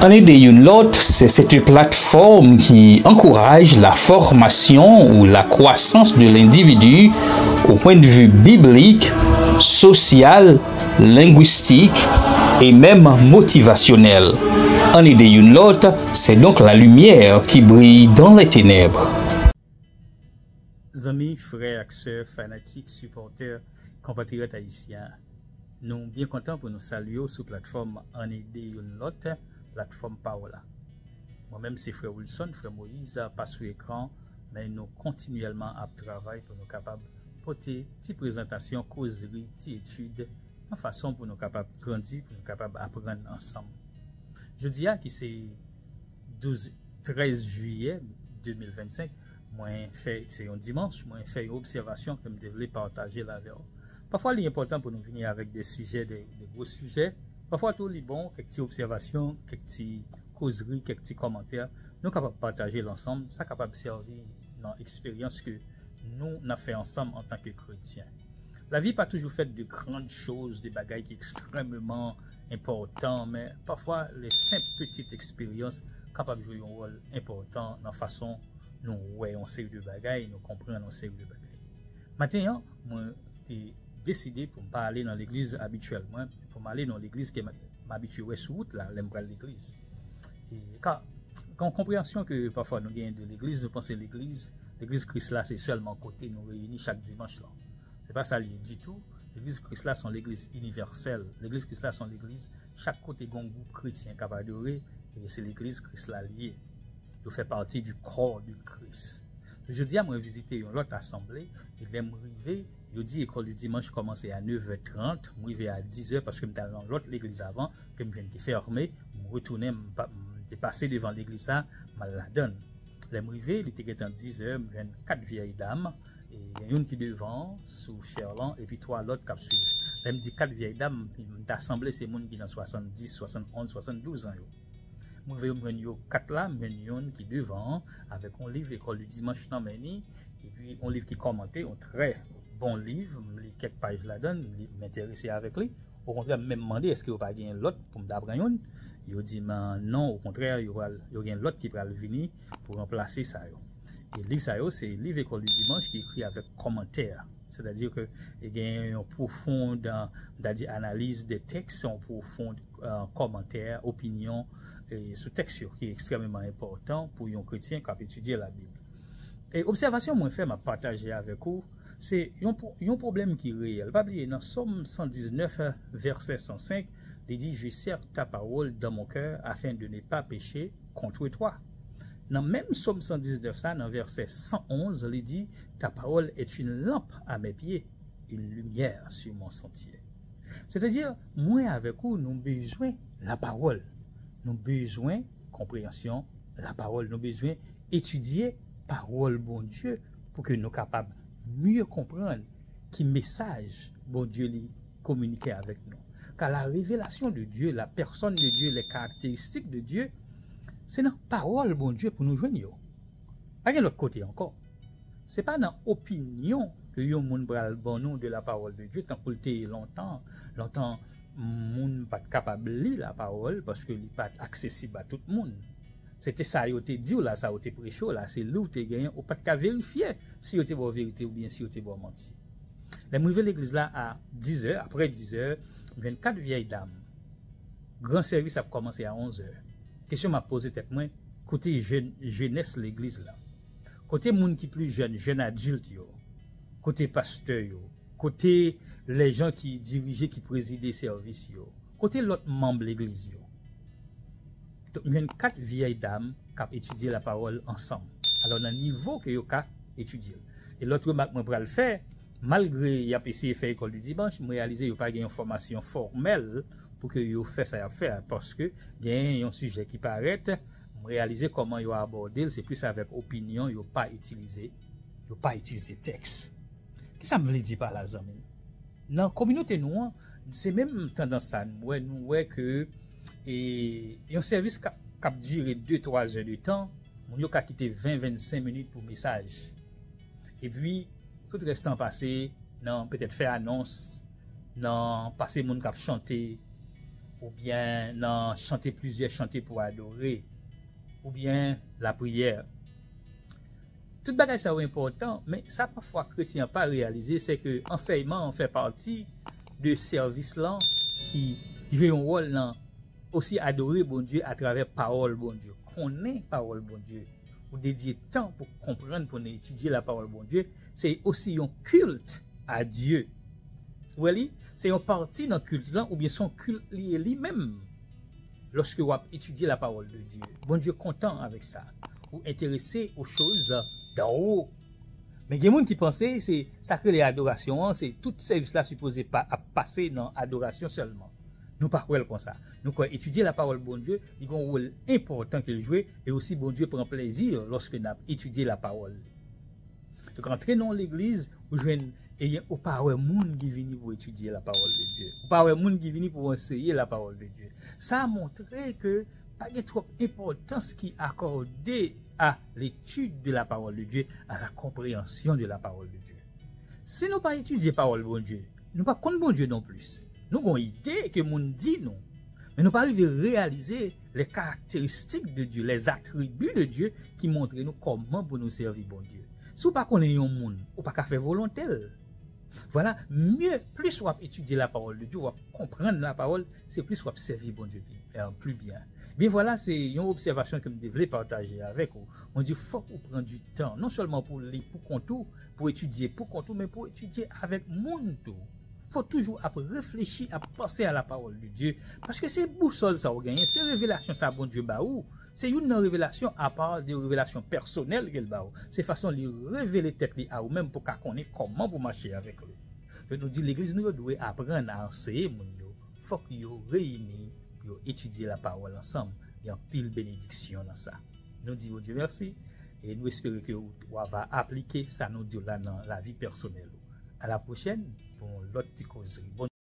Année de Yunlot, c'est cette plateforme qui encourage la formation ou la croissance de l'individu au point de vue biblique, social, linguistique et même motivationnel. Année de Yunlot, c'est donc la lumière qui brille dans les ténèbres. Amis, frères, sœurs, fanatiques, supporters, compatriotes haïtiens, nous sommes bien contents pour nous saluer sur la plateforme Année de Yunlot, plateforme Paola. Moi-même, c'est frère Wilson, frère Moïse, pas sur l'écran, mais nous continuellement à travailler pour nous capables de porter petite présentation, causerie, petite étude, en façon pour nous capables de grandir, pour nous capables d'apprendre ensemble. Je dis que c'est 13 juillet 2025, c'est un dimanche, moi fait une observation que je devais partager là avec vous. Parfois, il est important pour nous venir avec des sujets, des gros sujets. Parfois, tout est bon, quelques petites observations, quelques petites causeries, quelques petits commentaires. Nous sommes capables de partager l'ensemble. Ça est capable de servir dans l'expérience que nous avons fait ensemble en tant que chrétiens. La vie n'est pas toujours faite de grandes choses, des bagailles qui sont extrêmement importants, mais parfois, les simples petites expériences sont capables de jouer un rôle important dans la façon nous voyons série de bagailles, nous comprenons série de bagailles. Maintenant, moi, j'ai décidé pour ne pas aller dans l'église habituellement, pour m'aller dans l'église qui m'habitue sur route, là, j'aime pas l'église. Et quand compréhension que parfois nous gagnons de l'église, nous pensons l'église Christ là, c'est seulement côté nous réunis chaque dimanche là. C'est pas ça lié du tout. L'église Christ là, sont l'église universelle. L'église Christ là, sont l'église, chaque côté un groupe chrétien qui va adorer, et c'est l'église Christ là liée. Je fais partie du corps du Christ. Je dis à moi visiter une autre assemblée, et je m'arriver, je dis l'école du dimanche commence à 9h30, je m'arrive à 10h parce que je suis dans l'autre l'église avant, que je viens de fermer, je retourne, je passé devant l'église là, je la donne. Je m'arrive, il était en 10h, je viens 4 vieilles dames, et il y a une qui est devant, sous Cherland, et puis 3 autres qui suivent. Je me dis 4 vieilles dames, l'assemblée c'est monde qui dans 70, 71, 72 ans. Moi, je vais 4 là, qui devant, avec un livre école du dimanche dans et puis un livre qui commentait, un très bon livre, quelques pages là-dedans, m'intéresser avec lui. Au contraire, même demandé est-ce qu'il n'y a pas l'autre pour m'apprendre. Il dit non, au contraire, il y a l'autre qui va venir pour remplacer ça. Et le livre, c'est le livre école du dimanche qui est écrit avec commentaire. C'est-à-dire qu'il y a une profonde analyse des textes, un profond commentaire, opinion, et ce texte qui est extrêmement important pour un chrétien qui a étudié la Bible. Et observation moi fait m'a partagé avec vous, c'est un problème qui est réel. Pas oublier dans Somme 119 verset 105, il dit je sers ta parole dans mon cœur afin de ne pas pécher contre toi. Dans même Somme 119 ça dans verset 111, il dit ta parole est une lampe à mes pieds, une lumière sur mon sentier. C'est-à-dire moi avec vous nous avons besoin de la parole. Nous avons besoin de compréhension, la parole, nous avons besoin d'étudier la parole, bon Dieu, pour que nous soyons capables de mieux comprendre quel message, bon Dieu, lui communiquer avec nous. Car la révélation de Dieu, la personne de Dieu, les caractéristiques de Dieu, c'est dans la parole, bon Dieu, pour nous joindre. Pas de l'autre côté encore. Ce n'est pas dans l'opinion que nous avons bon nom de la parole de Dieu, tant qu'on le longtemps. Moun pas capable de lire la parole parce que n'est pas accessible à tout le monde. C'était ça yo te dit là, ça yo te prêché là, c'est là où tu gagné ou pas de vérifier si yo te bon vérité ou bien si yo te bon menti. Les m'rivé l'église là à 10h, après 10h, 24 vieilles dames. Grand service a commencé à 11h. Question m'a posé tête moi, côté jeunesse l'église là. Côté moun qui plus jeune adulte yo. Côté pasteur yo, côté les gens qui dirigeaient, qui présidaient les services, côté l'autre membre de l'église. Il y a 4 vieilles dames qui ont étudié la parole ensemble. Alors, dans le niveau que vous avez étudié. Et l'autre remarque que je vais le faire, malgré qu'il a essayé de faire l'école du dimanche, je réalise qu'il n'y a pas une formation formelle pour que vous fassiez ça à faire. Parce que il y a un sujet qui paraît, je réalise comment vous abordé, c'est plus avec opinion, vous pas utilisé texte. Qu'est-ce que ça me veut dire par là, amis? Dans la communauté noire, c'est même tendance ça. Nous voyons que un service qui a duré 2-3 heures de temps, on a quitté 20-25 minutes pour message. Et puis, tout le restant passé, peut-être faire annonce, passer mon cap chanter, ou bien non, chanter plusieurs chanter pour adorer, ou bien la prière. Tout bagage ça est important, mais ça parfois chrétien pas réalisé, c'est que enseignement fait partie de service là qui joue un rôle là, aussi adorer bon Dieu à travers parole bon Dieu, connaître parole bon Dieu, ou dédier temps pour comprendre, pour étudier la parole bon Dieu, c'est aussi un culte à Dieu. Oui, c'est une partie dans le culte là, ou bien son culte lui-même. Lorsque vous étudiez la parole de Dieu, bon Dieu content avec ça, ou intéressé aux choses d'en haut. Mais il y a des gens qui pensent c'est sacré l'adoration, c'est tout service là supposé pas à passer dans l'adoration seulement. Nous pas croire comme ça. Nous croyons étudier la parole de bon Dieu, il y a un rôle important qu'il joue, et aussi bon Dieu prend plaisir lorsque nous étudions la parole. Donc entrer dans l'église, vous jouez et au pas ouais monde qui vient pour étudier la parole de Dieu. Ou pas ouais monde qui vient pour enseigner la parole de Dieu. Ça a montré que pas de trop importance qui accordée à l'étude de la parole de Dieu, à la compréhension de la parole de Dieu. Si nous pas étudier la parole de bon Dieu, nous pas connaître bon Dieu non plus. Nous avons une idée que monde dit non, mais nous pas arriver à réaliser les caractéristiques de Dieu, les attributs de Dieu qui montrent nous comment pour nous servir bon Dieu. Si vous pas connaissez un monde, ou pas faire volonté. Voilà, mieux, plus on va étudier la parole de Dieu, on va comprendre la parole, c'est plus on va servir bon Dieu plus bien. Bien voilà, c'est une observation que je voulais partager avec vous. On dit, faut qu'on prenne du temps, non seulement pour lire, pour contour, pour étudier, pour contour, mais pour étudier avec monde tout. Faut toujours réfléchir, à penser à la parole de Dieu, parce que c'est boussole ça vous gagnez, c'est révélation ça bon Dieu baou. C'est une révélation à part des révélations personnelles qu'elle baou. C'est façon de révéler tête à vous-même pour qu'on connaisse comment vous marcher avec lui. Je nous dis l'église nous doit apprendre à enseigner mon yo. Faut qu'ils réunissent pour étudier la parole ensemble. Il y a pile bénédiction dans ça. Nous disons Dieu merci et nous espérons que vous va appliquer ça nous dit là dans la vie personnelle. À la prochaine pour l'autre petite causerie.